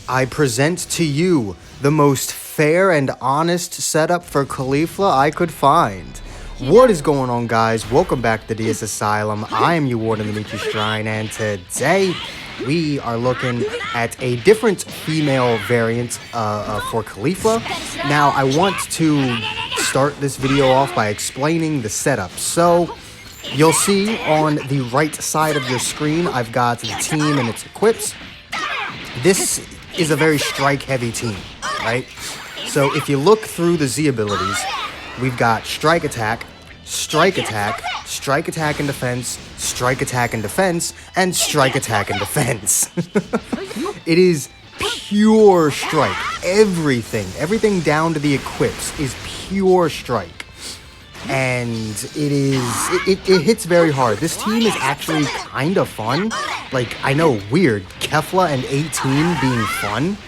I present to you the most fair and honest setup for Khalifa I could find. What is going on, guys? Welcome back to DS Asylum. I am your Warden Dimitri Shrine, and today we are looking at a different female variant for Khalifa. Now, I want to start this video off by explaining the setup. So, you'll see on the right side of your screen, I've got the team and its equips. This is a very strike-heavy team, right? So if you look through the Z abilities, we've got strike attack, strike attack, strike attack and defense, strike attack and defense, and strike attack and defense. It is pure strike. Everything down to the equips is pure strike. And it hits very hard. This team is actually kind of fun. Like, I know, weird, Kefla and 18 being fun,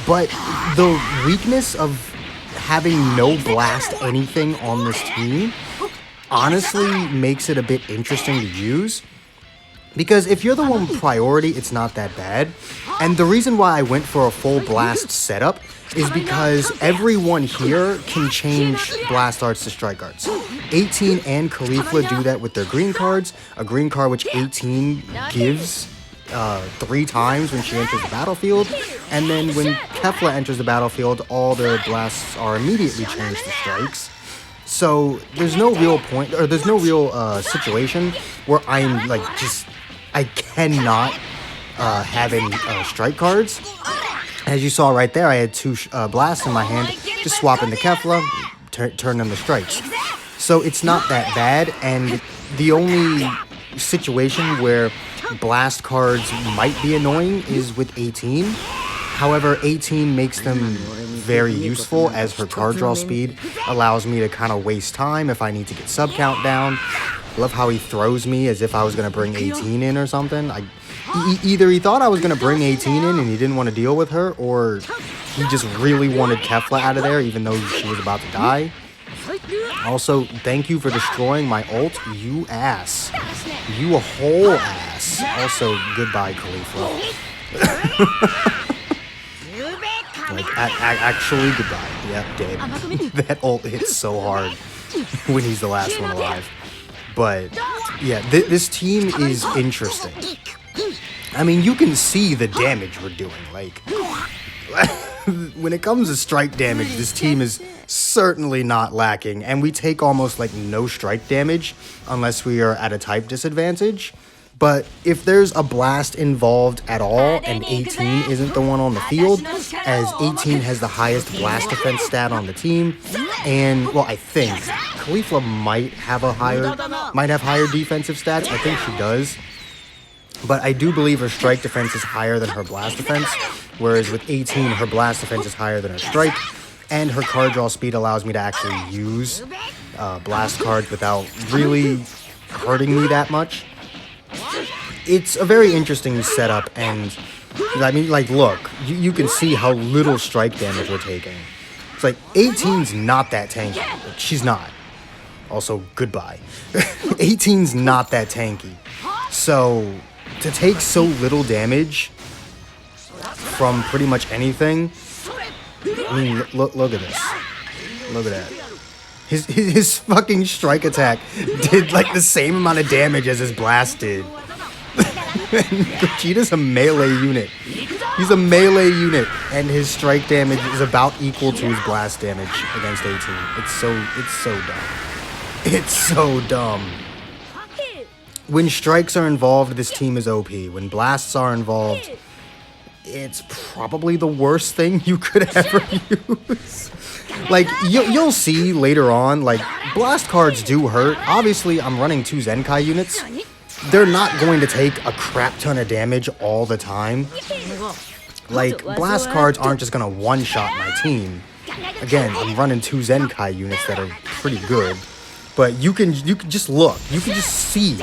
but the weakness of having no blast anything on this team honestly makes it a bit interesting to use. Because if you're the one priority, it's not that bad. And the reason why I went for a full blast setup is because everyone here can change blast arts to strike arts. 18 and Khalifa do that with their green cards. A green card which 18 gives 3 times when she enters the battlefield. And then when Kefla enters the battlefield, all their blasts are immediately changed to strikes. So there's no real point, or there's no real situation where I'm like I cannot have any strike cards. As you saw right there, I had 2 blasts in my hand, just swapping the Kefla, turn them to strikes. So it's not that bad, and the only situation where blast cards might be annoying is with 18. However, 18 makes them very useful, as her card draw speed allows me to kind of waste time if I need to get sub count down. Love how he throws me as if I was going to bring 18 in or something. Either he thought I was going to bring 18 in and he didn't want to deal with her, or he just really wanted Kefla out of there even though she was about to die. Also, thank you for destroying my ult, you ass. You a whole ass. Also, goodbye, Khalifa. Like, actually, goodbye. Yep, dead. That ult hits so hard when he's the last one alive. But, yeah, this team is interesting. I mean, you can see the damage we're doing. Like, when it comes to strike damage, this team is certainly not lacking. And we take almost, like, no strike damage unless we are at a type disadvantage. But if there's a blast involved at all, and 18 isn't the one on the field, as 18 has the highest blast defense stat on the team, and, well, I think Khalifa might have higher defensive stats. I think she does. But I do believe her strike defense is higher than her blast defense, whereas with 18, her blast defense is higher than her strike, and her card draw speed allows me to actually use blast cards without really hurting me that much. It's a very interesting setup, and I mean, like, look, you can see how little strike damage we're taking. It's like, 18's not that tanky. She's not. Also, goodbye. 18's not that tanky. So, to take so little damage from pretty much anything, I mean, look at this. Look at that. His fucking strike attack did like the same amount of damage as his blast did. Gogeta's a melee unit. He's a melee unit, and his strike damage is about equal to his blast damage against 18. It's so dumb. It's so dumb. When strikes are involved, this team is OP. When blasts are involved, it's probably the worst thing you could ever use. Like, you'll see later on, like, blast cards do hurt. Obviously, I'm running 2 Zenkai units. They're not going to take a crap ton of damage all the time. Like, blast cards aren't just going to one-shot my team. Again, I'm running 2 Zenkai units that are pretty good. But you can just look. You can just see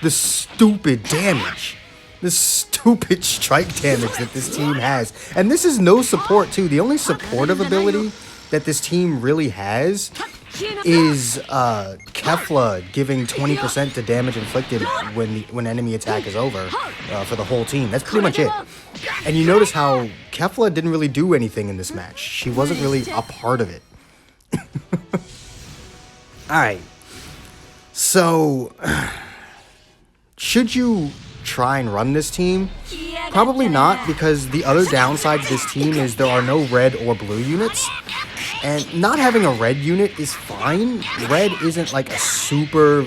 the stupid damage. The stupid strike damage that this team has. And this is no support, too. The only supportive ability that this team really has is Kefla giving 20% to damage inflicted when enemy attack is over for the whole team. That's pretty much it. And you notice how Kefla didn't really do anything in this match. She wasn't really a part of it. Alright. So, should you try and run this team? Probably not, because the other downside to this team is there are no red or blue units. And not having a red unit is fine. Red isn't like a super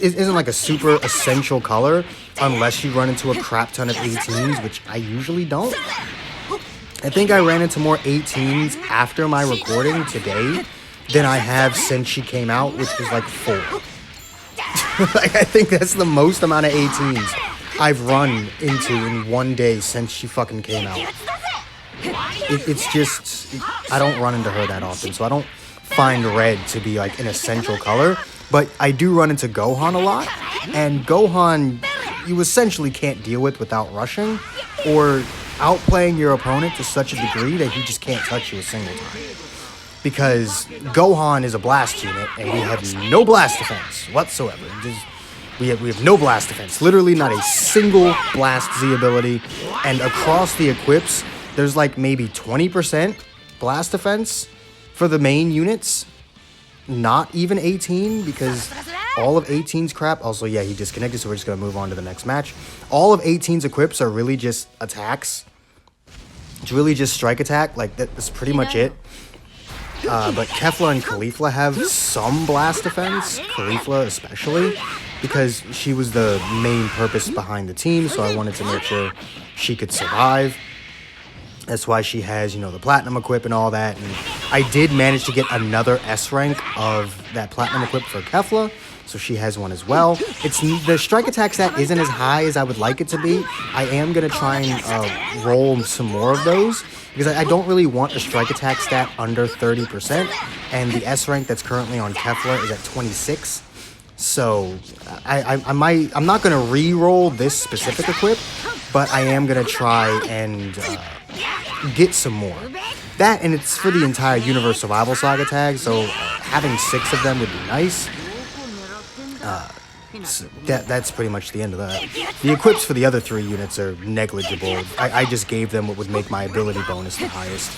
isn't like a super essential color unless you run into a crap ton of 18s, which I usually don't. I think I ran into more 18s after my recording today than I have since she came out, which was like 4. Like, I think that's the most amount of 18s I've run into in one day since she fucking came out. It's just, I don't run into her that often, so I don't find red to be like an essential color. But I do run into Gohan a lot, and Gohan you essentially can't deal with without rushing or outplaying your opponent to such a degree that he just can't touch you a single time. Because Gohan is a blast unit, and we have no blast defense whatsoever. We have no blast defense. Literally not a single blast Z ability. And across the equips, there's like maybe 20% blast defense for the main units. Not even 18, because all of 18's crap. Also, yeah, he disconnected, so we're just going to move on to the next match. All of 18's equips are really just attacks. It's really just strike attack. Like, that's pretty much it. But Kefla and Caulifla have some blast defense, Caulifla especially, because she was the main purpose behind the team, so I wanted to make sure she could survive. That's why she has, you know, the platinum equip and all that. And I did manage to get another S rank of that platinum equip for Kefla, so she has one as well. It's the strike attack stat isn't as high as I would like it to be. I am going to try and roll some more of those, because I don't really want a strike attack stat under 30%, and the S rank that's currently on Kefla is at 26. So I'm not going to re-roll this specific equip, but I am going to try and get some more. That, and it's for the entire Universe Survival Saga tag, so having 6 of them would be nice. So that's pretty much the end of that. The equips for the other 3 units are negligible. I just gave them what would make my ability bonus the highest.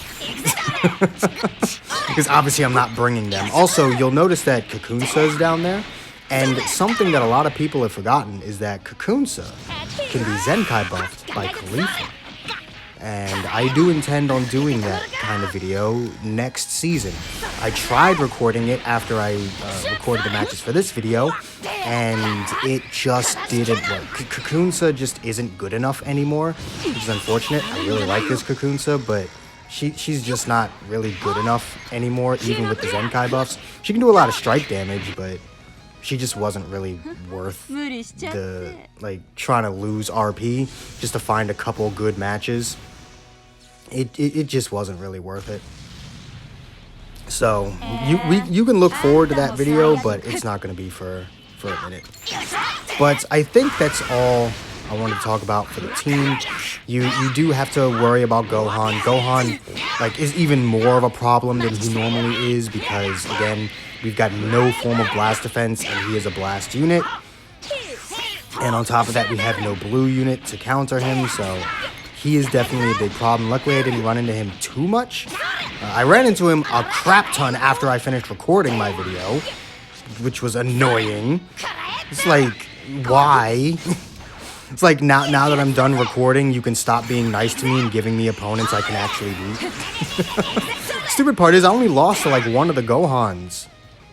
Because obviously I'm not bringing them. Also, you'll notice that Kakunsa is down there. And something that a lot of people have forgotten is that Kakunsa can be Zenkai buffed by Caulifla. And I do intend on doing that kind of video next season. I tried recording it after I recorded the matches for this video, and it just didn't work. Kakunsa just isn't good enough anymore, which is unfortunate. I really like this Kakunsa, but she's just not really good enough anymore, even with the Zenkai buffs. She can do a lot of strike damage, but she just wasn't really worth the, like, trying to lose RP just to find a couple good matches. It just wasn't really worth it. So you can look forward to that video, but it's not going to be for a minute. But I think that's all I wanted to talk about for the team. You do have to worry about Gohan. Gohan, like, is even more of a problem than he normally is, because again, we've got no form of blast defense, and he is a blast unit. And on top of that, we have no blue unit to counter him, so he is definitely a big problem. Luckily, I didn't run into him too much. I ran into him a crap ton after I finished recording my video, which was annoying. It's like, why? It's like, now that I'm done recording, you can stop being nice to me and giving me opponents I can actually beat. Stupid part is I only lost to like one of the Gohans.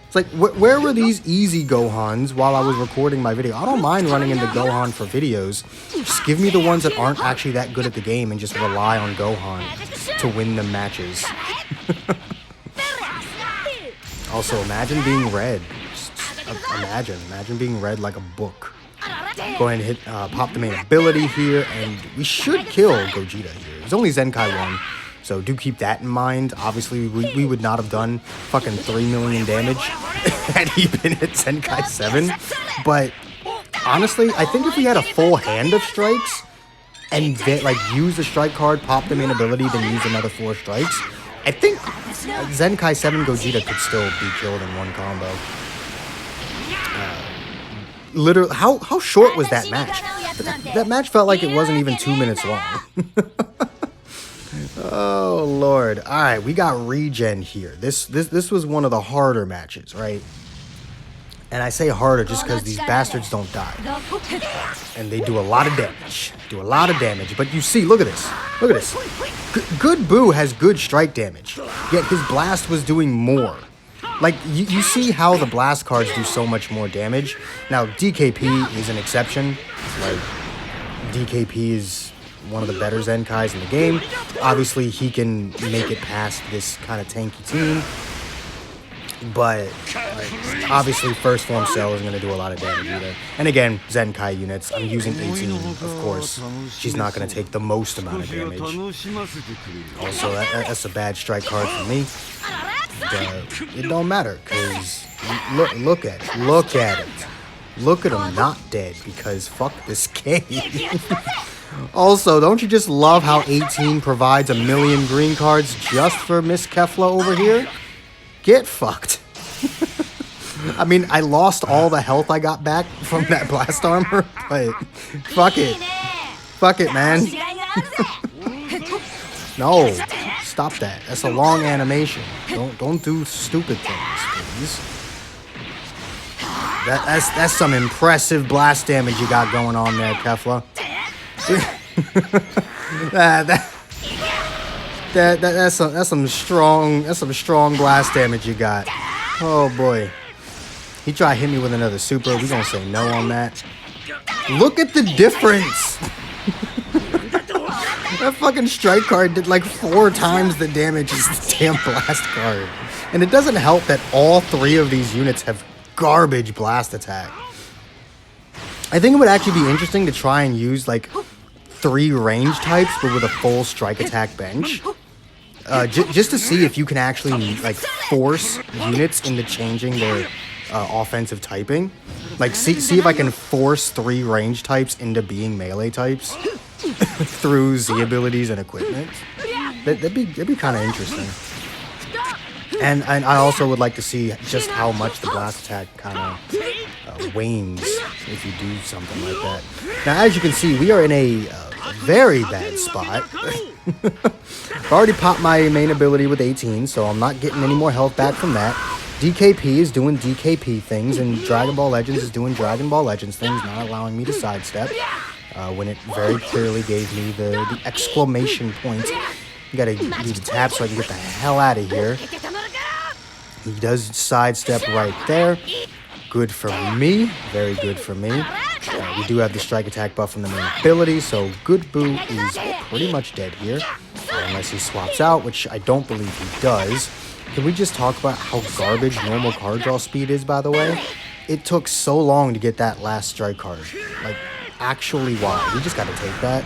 It's like, where were these easy Gohans while I was recording my video? I don't mind running into Gohan for videos. Just give me the ones that aren't actually that good at the game and just rely on Gohan to win the matches. Also, imagine being red. Just imagine being red like a book. Go ahead and hit pop the main ability here, and we should kill Gogeta here. It's only Zenkai 1. So do keep that in mind. Obviously, we would not have done fucking 3 million damage had he been at Zenkai 7. But honestly, I think if we had a full hand of strikes and like use the strike card, pop the main ability, then use another 4 strikes, I think Zenkai 7 Gogeta could still be killed in one combo. Literally, how short was that match? That match felt like it wasn't even 2 minutes long. Oh Lord! All right, we got regen here. This was one of the harder matches, right? And I say harder just because these bastards don't die, and they do a lot of damage. But you see, look at this. Good Boo has good strike damage, yet his blast was doing more. Like, you see how the blast cards do so much more damage. Now, DKP is an exception. Like, DKP is one of the better Zenkais in the game. Obviously, he can make it past this kind of tanky team. But, like, obviously, First Form Cell isn't going to do a lot of damage either. And again, Zenkai units, I'm using 18, of course. She's not going to take the most amount of damage. Also, that's a bad strike card for me. It don't matter, because look at it. Look at him not dead, because fuck this game. Also, don't you just love how 18 provides 1 million green cards just for Miss Kefla over here? Get fucked. I mean, I lost all the health I got back from that blast armor, but fuck it. Fuck it, man. No, stop that. That's a long animation. Don't do stupid things, please. That's some impressive blast damage you got going on there, Kefla. That's some strong blast damage you got. Oh boy. He tried to hit me with another super. We gonna say no on that. Look at the difference. That fucking strike card did like 4 times the damage as the damn blast card. And it doesn't help that all 3 of these units have garbage blast attack. I think it would actually be interesting to try and use like 3 range types, but with a full strike attack bench. Just to see if you can actually like force units into changing their offensive typing. Like see if I can force 3 range types into being melee types. Through Z abilities and equipment. That'd be kind of interesting. And I also would like to see just how much the blast attack kind of wanes if you do something like that. Now, as you can see, we are in a very bad spot. I've already popped my main ability with 18, so I'm not getting any more health back from that. DKP is doing DKP things, and Dragon Ball Legends is doing Dragon Ball Legends things, not allowing me to sidestep. When it very clearly gave me the exclamation point. You gotta do the tap so I can get the hell out of here. He does sidestep right there. Good for me. Very good for me. We do have the strike attack buff from the main ability, so Good Boo is pretty much dead here. Unless he swaps out, which I don't believe he does. Can we just talk about how garbage normal card draw speed is, by the way? It took so long to get that last strike card. Like, actually why? We just gotta take that.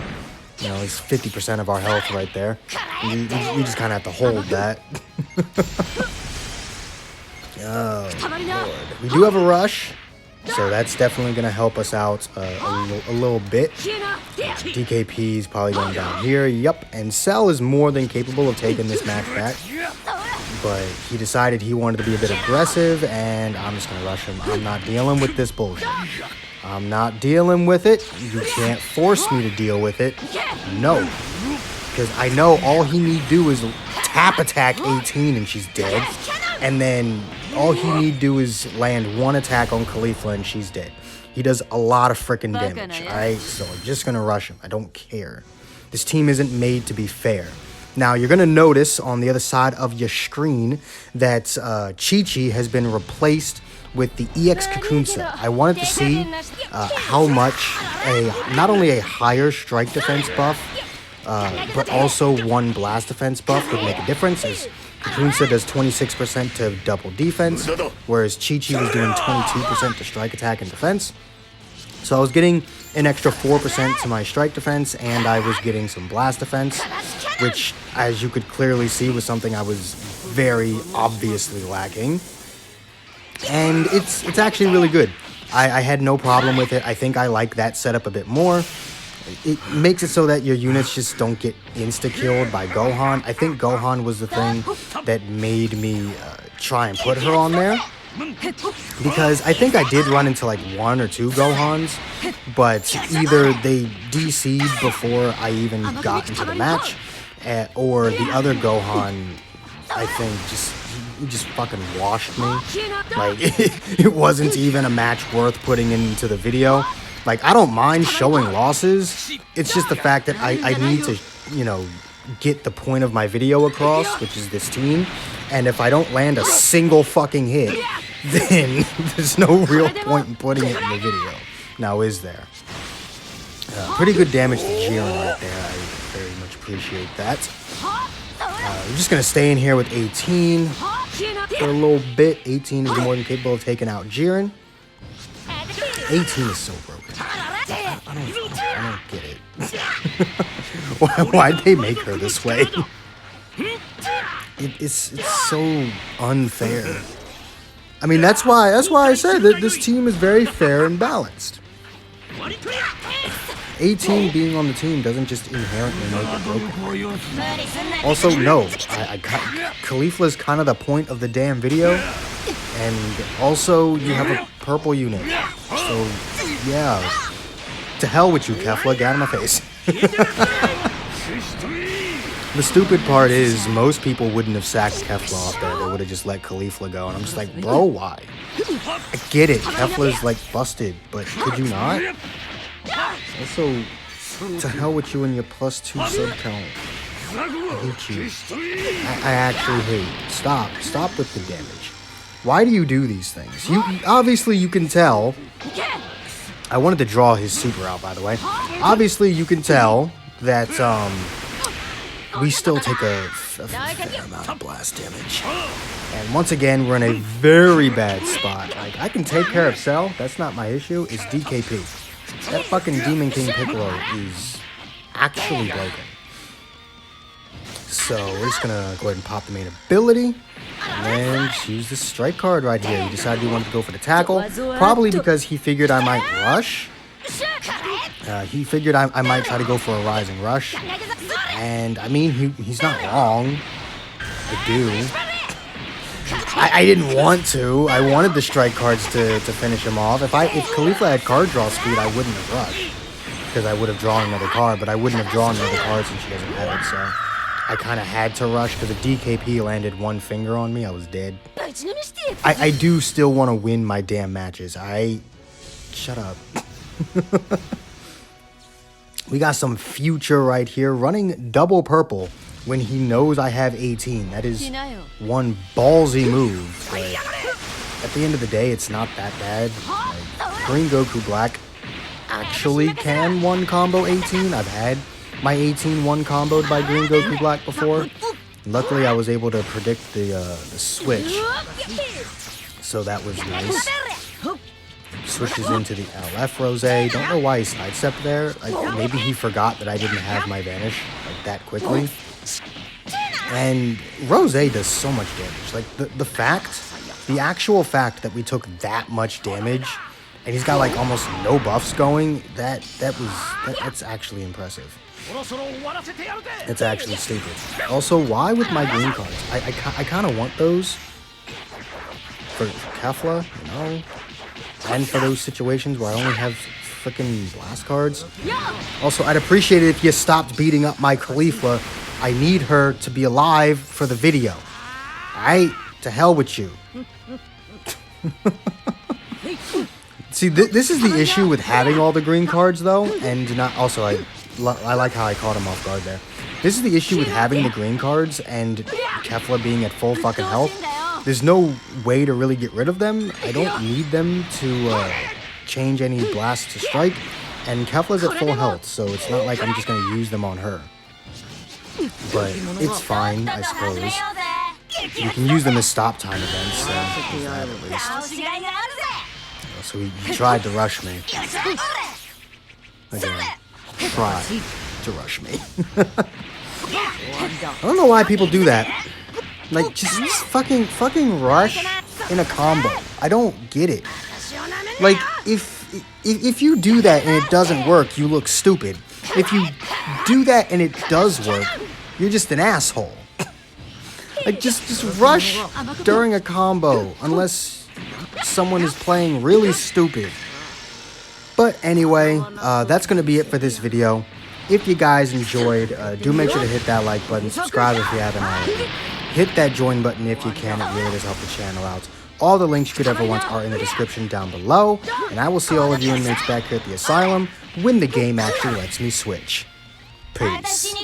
You know, it's 50% of our health right there. We just kind of have to hold that. Oh, Lord. We do have a rush, so that's definitely going to help us out a little bit. DKP is probably going down here. Yep, and Cell is more than capable of taking this match back. But he decided he wanted to be a bit aggressive, and I'm just going to rush him. I'm not dealing with this bullshit. I'm not dealing with it. You can't force me to deal with it. No. Because I know all he need to do is tap attack 18 and she's dead. And then all he need to do is land 1 attack on Caulifla and she's dead. He does a lot of freaking damage, alright? So I'm just going to rush him. I don't care. This team isn't made to be fair. Now, you're going to notice on the other side of your screen that Chi-Chi has been replaced with the EX Kakunsa. I wanted to see how much not only a higher strike defense buff, but also 1 blast defense buff would make a difference, as Kakunsa does 26% to double defense, whereas Chi-Chi was doing 22% to strike attack and defense. So I was getting an extra 4% to my strike defense, and I was getting some blast defense, which, as you could clearly see, was something I was very obviously lacking. And it's actually really good. I had no problem with it. I think I like that setup a bit more. it makes it so that your units just don't get insta-killed by Gohan. I think Gohan was the thing that made me try and put her on there. Because I think I did run into like 1 or 2 Gohans, but either they DC'd before I even got into the match, or the other Gohan, I think, just fucking washed me. Like, it wasn't even a match worth putting into the video. Like, I don't mind showing losses. It's just the fact that I need to, you know, get the point of my video across, which is this team. And if I don't land a single fucking hit, then there's no real point in putting it in the video. Now, is there? Pretty good damage to Jiren right there. I very much appreciate that. I'm just going to stay in here with 18 for a little bit. 18 is more than capable of taking out Jiren. 18 is so broken. I don't get it. Why'd they make her this way? It's so unfair. I mean, that's why I said that this team is very fair and balanced. 18 being on the team doesn't just inherently make it broken. Also, no, Caulifla is kind of the point of the damn video, and also you have a purple unit. So, yeah, to hell with you, Kefla, get out of my face. The stupid part is, most people wouldn't have sacked Kefla off there. They would have just let Caulifla go. And I'm just like, bro, why? I get it. Kefla's like busted, but could you not? Also, to hell with you and your +2 sub count. I hate you. I actually hate. Stop with the damage. Why do you do these things? Obviously you can tell. I wanted to draw his super out, by the way. Obviously you can tell that we still take a fair amount of blast damage. And once again, we're in a very bad spot. Like, I can take care of Cell. That's not my issue. It's DKP. That fucking Demon King Piccolo is actually broken. So we're just gonna go ahead and pop the main ability. And then choose this strike card right here. He decided he wanted to go for the tackle. Probably because he figured I might rush. He figured I might try to go for a rising rush. And I mean, he's not wrong. I do. I didn't want to. I wanted the strike cards to finish him off. If Caulifla had card draw speed, I wouldn't have rushed. Because I would have drawn another card, but I wouldn't have drawn another card since she doesn't have it, so I kind of had to rush because the DKP landed one finger on me. I was dead. I do still want to win my damn matches. Shut up. We got some future right here, running double purple when he knows I have 18. That is one ballsy move. But at the end of the day, it's not that bad. Like, Green Goku Black actually can one combo 18. I've had my 18 one comboed by Green Goku Black before. Luckily, I was able to predict the switch, so that was nice. Switches into the LF Rose. Don't know why he sidestepped there. Like, maybe he forgot that I didn't have my Vanish like that quickly. And Rose does so much damage. Like, the actual fact that we took that much damage, and he's got like almost no buffs going, that's actually impressive. It's actually stupid. Also, why with my green cards? I kind of want those for Kefla, you know, and for those situations where I only have freaking blast cards. Also, I'd appreciate it if you stopped beating up my Caulifla. I need her to be alive for the video. Alright? To hell with you. See, this is the issue with having all the green cards, though, and not. Also, I like how I caught him off guard there. This is the issue with having the green cards and Kefla being at full fucking health. There's no way to really get rid of them. I don't need them to change any blast to strike, and Kefla's at full health, so it's not like I'm just going to use them on her. But it's fine, I suppose. You can use them as stop time events, so that at least. So he tried to rush me. Again, tried to rush me. I don't know why people do that. Like, just fucking rush in a combo. I don't get it. Like, if you do that and it doesn't work, you look stupid. if you do that and it does work, you're just an asshole. Like, just rush during a combo, unless someone is playing really stupid. But anyway, that's going to be it for this video. If you guys enjoyed, do make sure to hit that like button, subscribe if you haven't already. Hit that join button if you can, it really does help the channel out. All the links you could ever want are in the description down below, and I will see all of you inmates back here at the asylum when the game actually lets me switch. Peace.